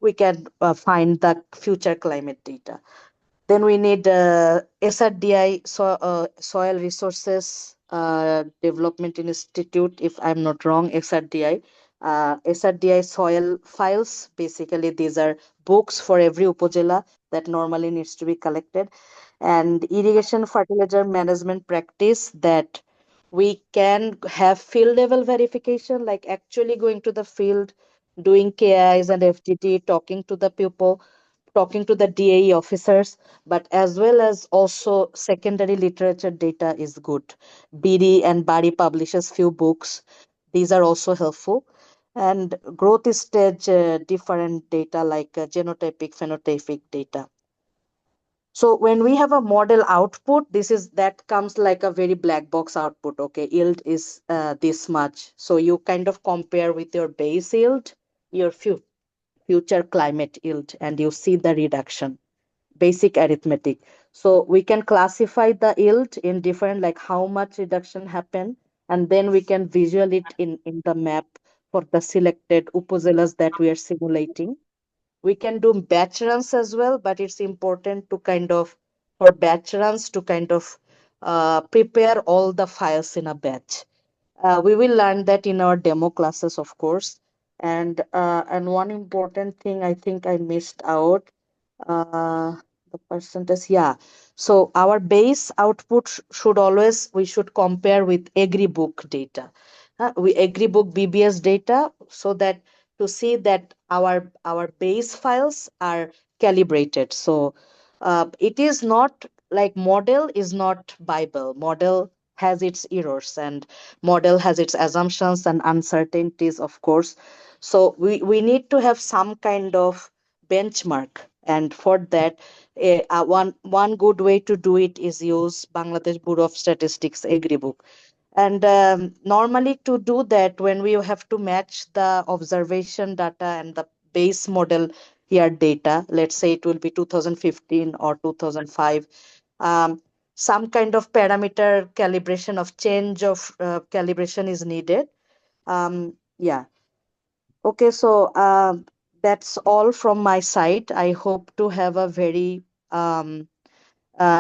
find the future climate data. Then we need SRDI, Soil Resources Development Institute, if I'm not wrong, SRDI. SRDI soil files, basically these are books for every upojila that normally needs to be collected. And irrigation fertilizer management practice that we can have field level verification, like actually going to the field, doing KIs and FGT, talking to the people, talking to the DAE officers, but as well as also secondary literature data is good. BD and Bari publishes few books. These are also helpful. And growth stage different data like genotypic, phenotypic data. So when we have a model output, that comes like a very black box output. Okay, yield is this much. So you kind of compare with your base yield, your future climate yield, and you see the reduction. Basic arithmetic. So we can classify the yield in different, like how much reduction happened, and then we can visual it in the map for the selected upozilas that we are simulating. We can do batch runs as well, but it's important to for batch runs to prepare all the files in a batch. We will learn that in our demo classes, of course. And one important thing I think I missed out, uh, the percentage, yeah. So our base output we should compare with agribook data. We agribook BBS data so that to see that our base files are calibrated. So it is not like model is not Bible. Model has its errors and model has its assumptions and uncertainties, of course. So we need to have some kind of benchmark, and for that one good way to do it is use Bangladesh Bureau of Statistics agribook. And normally to do that, when we have to match the observation data and the base model here data, let's say it will be 2015 or 2005, some kind of parameter calibration of change of calibration is needed. Yeah. Okay, so that's all from my side. I hope to have a very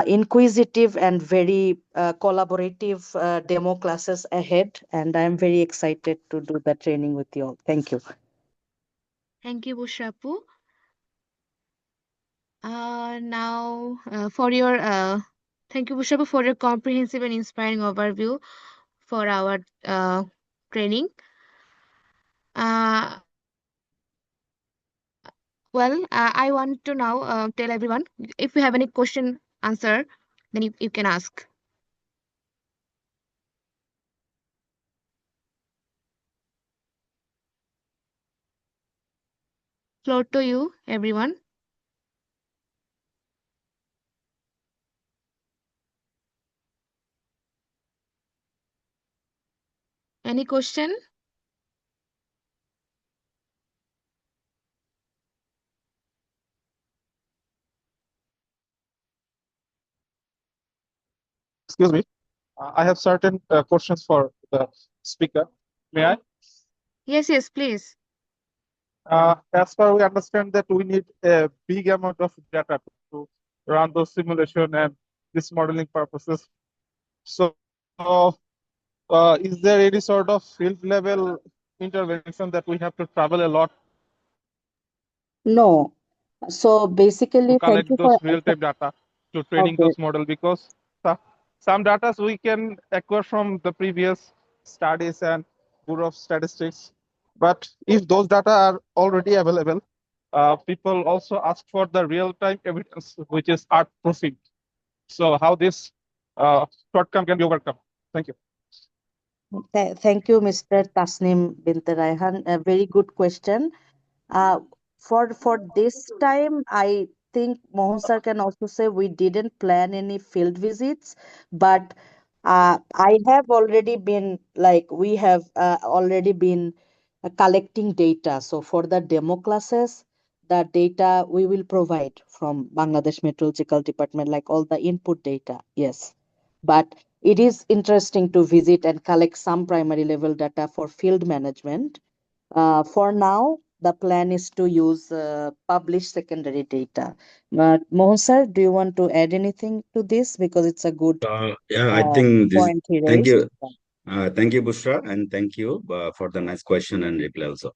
inquisitive and very collaborative demo classes ahead, and I'm very excited to do the training with you all. Thank you.
Thank you, Bushrapu. Now, thank you, Bushrapu, for your comprehensive and inspiring overview for our training. I want to now tell everyone, if you have any question, answer, then you can ask. Floor to you, everyone. Any question?
Excuse me. I have certain questions for the speaker. May I?
Yes, please.
As far we understand that we need a big amount of data to run those simulation and this modeling purposes. So, is there any sort of field level intervention that we have to travel a lot
No. So basically,
to
thank
collect
you
those
for
real-time data to training
okay.
those model? Because some data we can acquire from the previous studies and Bureau of Statistics. But if those data are already available, people also ask for the real-time evidence, which is art proofing. So how this shortcome can be overcome? Thank you.
Thank you, Mr. Tasnim bint Raihan. A very good question. For this time, I think Mohan sir can also say we didn't plan any field visits, but I have already been like we have already been collecting data. So for the demo classes, the data we will provide from Bangladesh Meteorological Department, like all the input data. Yes, but it is interesting to visit and collect some primary level data for field management. For now, the plan is to use published secondary data. But Mohan sir, do you want to add anything to this? Because it's a good
Yeah, I think this.
point he
Thank
raised.
you. Thank you, Bushra, and thank you for the nice question and reply also.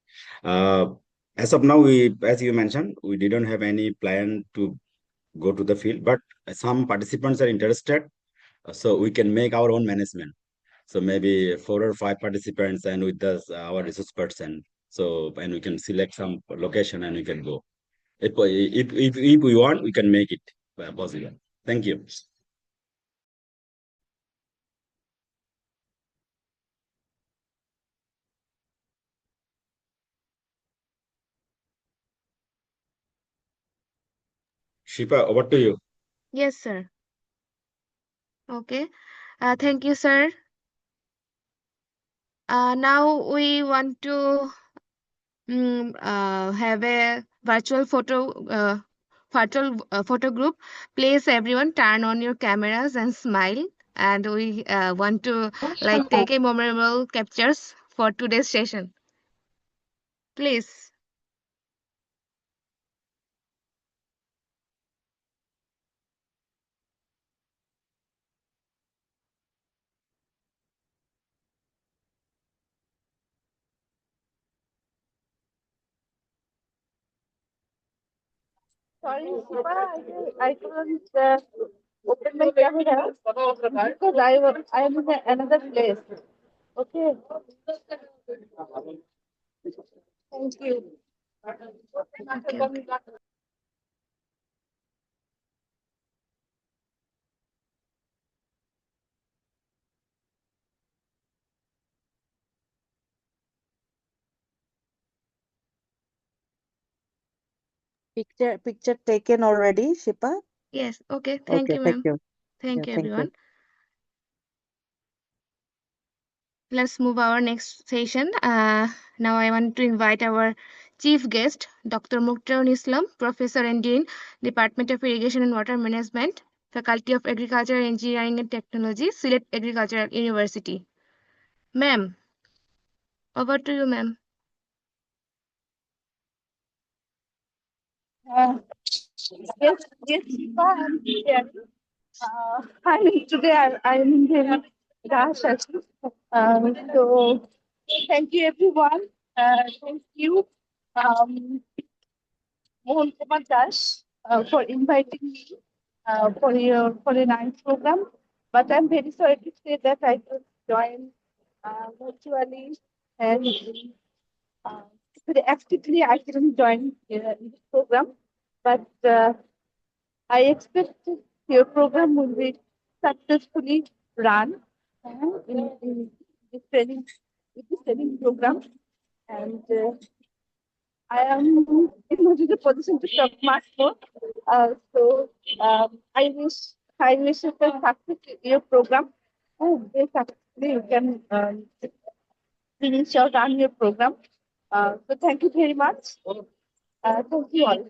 As of now, as you mentioned, we didn't have any plan to go to the field, but some participants are interested, so we can make our own management. So maybe 4 or 5 participants and with us, our resource person. So, and we can select some location and we can go. If we want, we can make it possible. Thank you. Shipa, over to you.
Yes, sir. Okay. Thank you, sir. Now we want to have a virtual photo group. Please, everyone, turn on your cameras and smile. And we want to like take a memorable captures for today's session. Please.
Sorry, Shiva, I couldn't open my camera because I am in another place. Okay. Thank you.
Okay.
Picture taken already, Shipa?
Yes. Okay. Thank
Okay,
you,
thank
ma'am.
you.
Thank
Yeah,
you,
thank you.
everyone. Let's move our next session. Now I want to invite our chief guest, Dr. Mukhtarun Islam, Professor and Dean, Department of Irrigation and Water Management, Faculty of Agriculture, Engineering and Technology, Sylhet Agricultural University. Ma'am, over to you, ma'am.
Yes, Shiva, I'm here. I'm in the rush. So thank you, everyone. Thank you, Mohan Kumar Das, for inviting me for a nice program. But I'm very sorry to say that I could join virtually and uh, very actively I couldn't join in this program. But I expect your program will be successfully run in this training, with this training program. And I am in a position to talk much more. I wish you the success in your program. Very successfully you can finish out on your program. So thank you very much. Thank you all.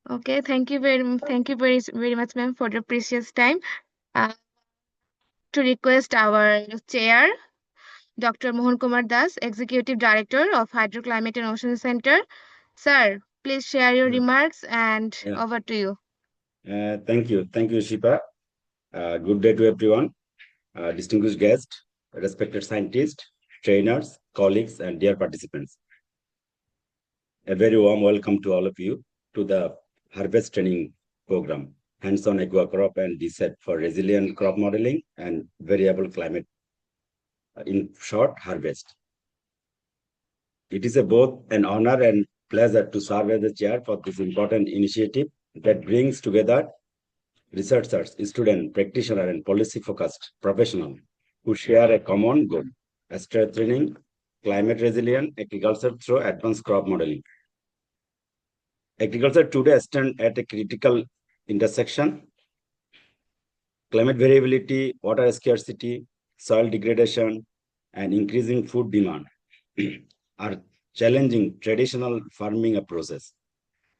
Okay, thank you very much, ma'am, for your precious time. To request our chair, Dr. Mohan Kumar Das, Executive Director of Hydroclimate and Ocean Center. Sir, please share your remarks and
Yeah.
over to you.
Thank you. Thank you, Shipa. Good day to everyone. Distinguished guests, respected scientists, trainers, colleagues, and dear participants. A very warm welcome to all of you to the Harvest Training Program, Hands-on AquaCrop and DSSAT for Resilient Crop Modeling and Variable Climate, in short, Harvest. It is both an honor and pleasure to serve as the chair for this important initiative that brings together researchers, students, practitioners, and policy-focused professionals who share a common goal, strengthening climate resilient agriculture through advanced crop modeling. Agriculture today stands at a critical intersection. Climate variability, water scarcity, soil degradation, and increasing food demand are challenging traditional farming approaches.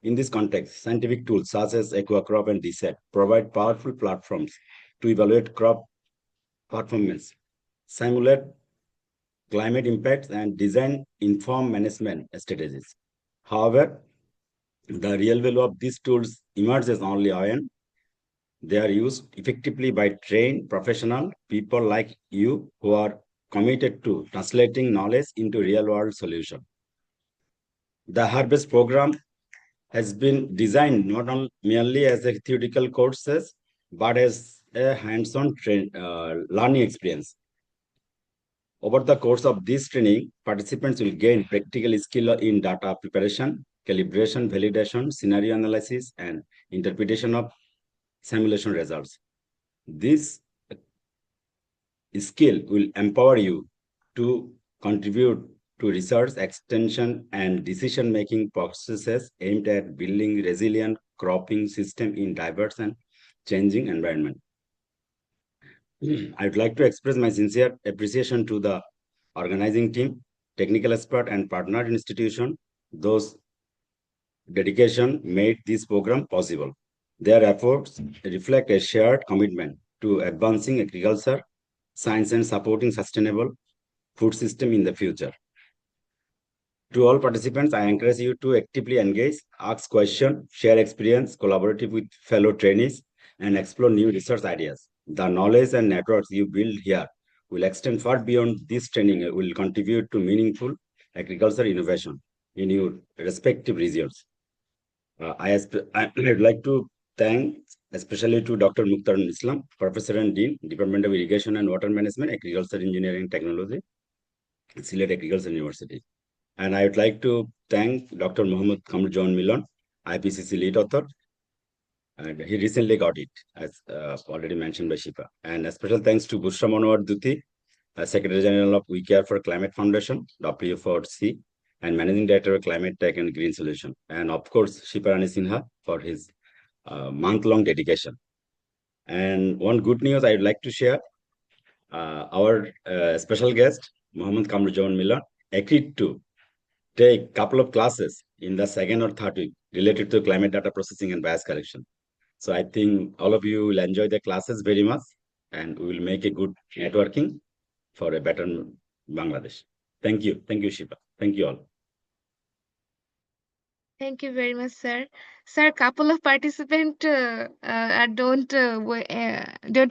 In this context, scientific tools such as AquaCrop and DSSAT provide powerful platforms to evaluate crop performance, simulate climate impacts, and design informed management strategies. However, the real value of these tools emerges only when they are used effectively by trained professional people like you who are committed to translating knowledge into real-world solutions. The Harvest program has been designed not merely as a theoretical courses, but as a hands-on learning experience. Over the course of this training, participants will gain practical skill in data preparation, calibration, validation, scenario analysis, and interpretation of simulation results. This skill will empower you to contribute to research, extension, and decision-making processes aimed at building resilient cropping system in diverse and changing environment. I would like to express my sincere appreciation to the organizing team, technical expert, and partner institution. Those dedication made this program possible. Their efforts reflect a shared commitment to advancing agriculture, science, and supporting sustainable food system in the future. To all participants, I encourage you to actively engage, ask questions, share experience, collaborate with fellow trainees, and explore new research ideas. The knowledge and networks you build here will extend far beyond this training and will contribute to meaningful agriculture innovation in your respective regions. I would like to thank especially to Dr. Mukhtar Islam, Professor and Dean, Department of Irrigation and Water Management, Agriculture Engineering Technology, Sylhet Agriculture University. And I would like to thank Dr. Mohammed Kamr John Milon, IPCC lead author. And he recently got it, as already mentioned by Shipa. And a special thanks to Bushra Manohar Duti, Secretary General of We Care for Climate Foundation, W4C, and Managing Director of Climate Tech and Green Solution. And of course, Shipa Rani Sinha for his month-long dedication. And one good news I would like to share, our special guest, Mohammed Kamr John Milon, agreed to take couple of classes in the second or third week related to climate data processing and bias correction. So I think all of you will enjoy the classes very much, and we will make a good networking for a better Bangladesh. Thank you. Thank you, Shipa. Thank you all.
Thank you very much, sir. Sir, couple of participants don't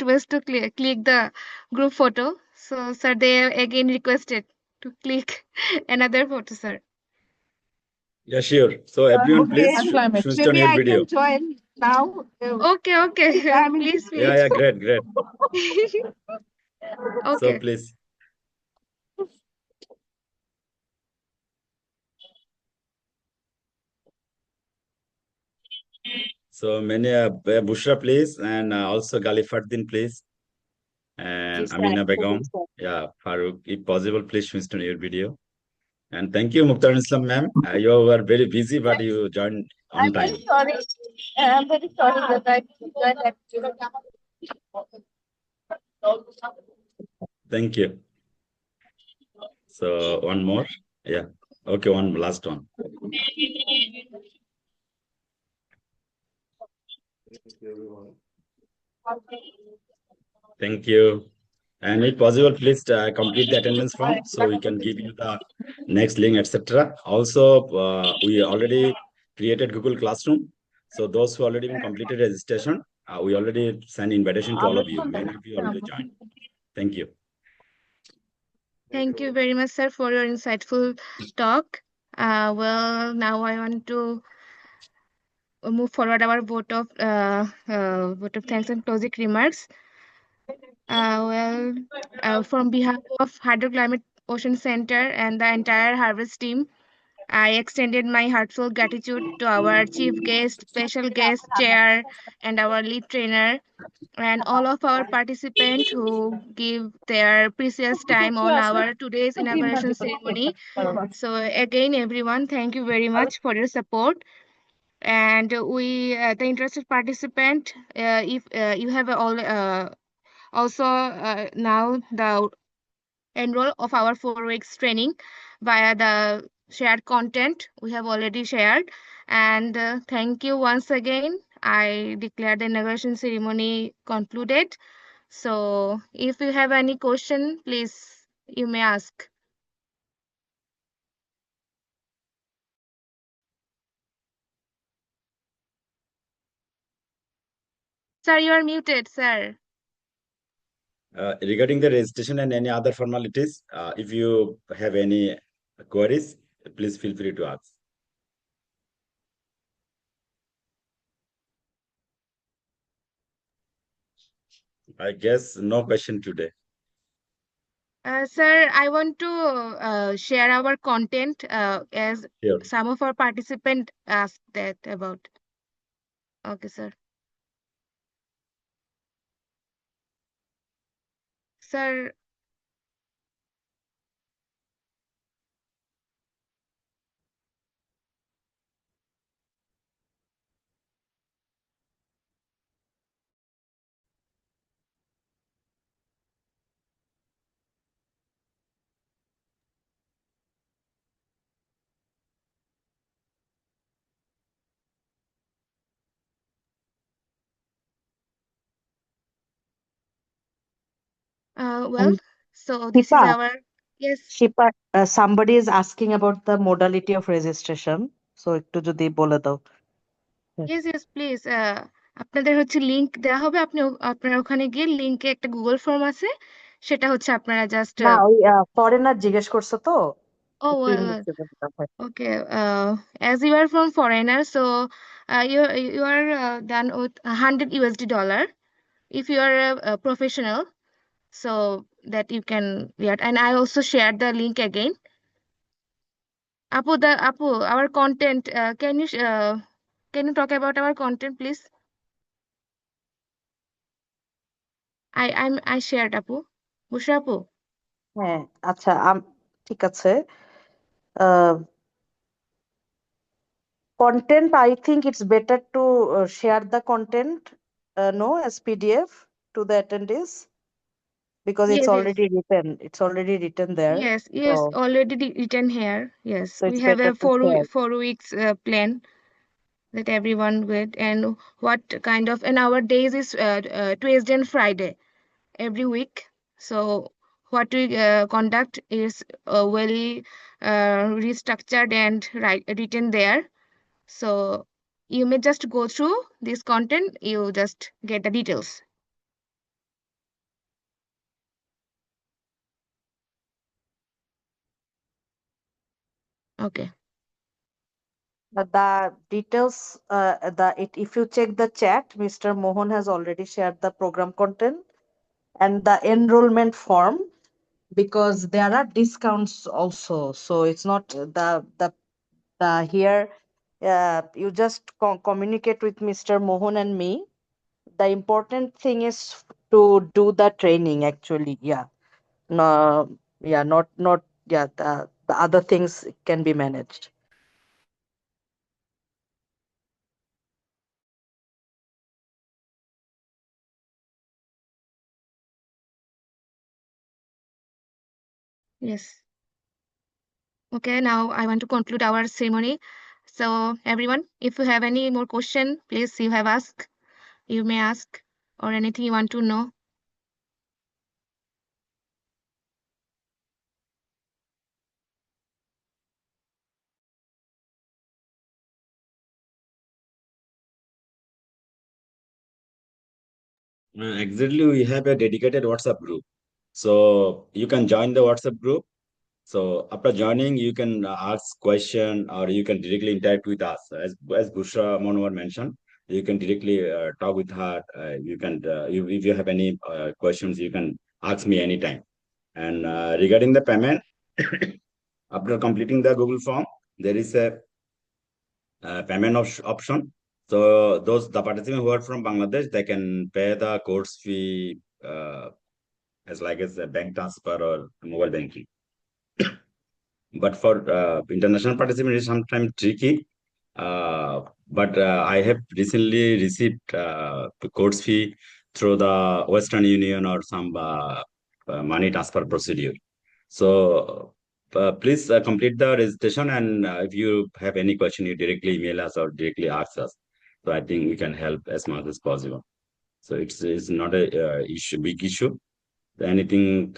waste to click the group photo. So, sir, they again requested to click another photo, sir.
Yeah, sure. So everyone, please switch on
Maybe
your
I
video.
can join now.
Okay. Please.
Yeah, great.
Okay.
So please. So many Bushra, please, and also Galifaddin, please, and Amina Begum. Yeah, Farooq, if possible, please switch to your video. And thank you, Mukhtar Islam, ma'am. You were very busy, but you joined on time.
I'm very sorry that I joined that.
Thank you. So one more. Yeah. Okay, one last one. Thank you. And if possible, please complete the attendance form so we can give you the next link, etc. Also, we already created Google Classroom. So those who already been completed registration, we already send invitation to all of you. Many of you already joined. Thank you.
Thank you very much, sir, for your insightful talk. Well, now I want to move forward our vote of thanks and closing remarks. From behalf of Hydroclimate Ocean Center and the entire Harvest team, I extended my heartfelt gratitude to our chief guest, special guest, chair, and our lead trainer, and all of our participants who give their precious time on our today's inauguration ceremony. So again, everyone, thank you very much for your support. And the interested participant, if you have also now the enroll of our 4 weeks training via the shared content we have already shared. And thank you once again. I declare the inauguration ceremony concluded. So if you have any question, please you may ask. Sir, you are muted, sir.
Regarding the registration and any other formalities, if you have any queries, please feel free to ask. I guess no question today.
Sir, I want to share our content as
Sure.
some of our participants asked that about. Okay, sir. Sir, well,
And
so this is
Shipa,
our, yes,
Shipa, somebody is asking about the modality of registration. So একটু যদি বলে দাও।
yes, yes, please. আপনাদের হচ্ছে link দেওয়া হবে, আপনারা ওখানে গিয়ে লিংকে একটা গুগল ফর্ম আছে, সেটা হচ্ছে আপনারা জাস্ট
না ওই ফরেনার জিজ্ঞেস করছো তো
ও
একটু ইংলিশে বলতে হয়।
okay, as you are from foreigner, so you are done with $100 if you are a professional, so that you can get. And I also shared the link again. Apu, our content. Can you talk about our content, please? I shared, Apu. Bushra Apu.
হ্যাঁ আচ্ছা ঠিক আছে। Content, I think it's better to share the content no as PDF to the attendees because it's
Yes, yes,
already written. It's already written there.
yes,
So
yes. Already written here. Yes,
so
we
it's
have
better
a
to share.
4 weeks plan that everyone with, and what kind of, and our days is Tuesday and Friday every week. So what we conduct is very restructured and written there. So you may just go through this content, you just get the details. Okay.
The details, if you check the chat, Mr. Mohan has already shared the program content and the enrollment form because there are discounts also. So it's not the here. You just communicate with Mr. Mohan and me. The important thing is to do the training actually. Yeah. No, yeah, not yeah, the other things can be managed.
Yes. Okay, now I want to conclude our ceremony. So everyone, if you have any more question, please you may ask, or anything you want to know.
Exactly, we have a dedicated WhatsApp group. So you can join the WhatsApp group. So after joining, you can ask question or you can directly interact with us. As Bushra Monwar mentioned, you can directly talk with her. You can, if you have any questions, you can ask me anytime. And regarding the payment, after completing the Google form, there is a payment option. So the participants who are from Bangladesh, they can pay the course fee as like as a bank transfer or mobile banking. But for international participants, it's sometimes tricky. but I have recently received the course fee through the Western Union or some money transfer procedure. So please complete the registration, and if you have any question, you directly email us or directly ask us. So I think we can help as much as possible. So it's not a big issue. Anything,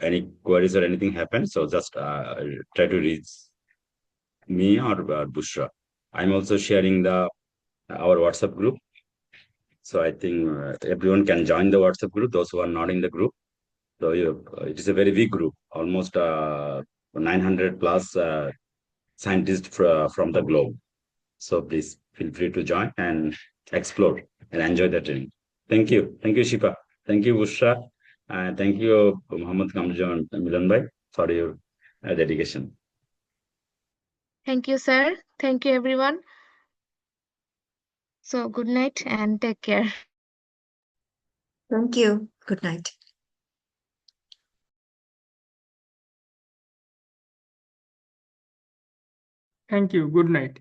any queries or anything happens, so just try to reach me or Bushra. I'm also sharing our WhatsApp group. So I think everyone can join the WhatsApp group, those who are not in the group. So it is a very big group, almost 900 plus scientists from the globe. So please feel free to join and explore and enjoy the training. Thank you. Thank you, Shipa. Thank you, Bushra. And thank you, Muhammad Kamjan and Milan Bhai, for your dedication.
Thank you, sir. Thank you, everyone. So good night and take care.
Thank you. Good night.
Thank you. Good night.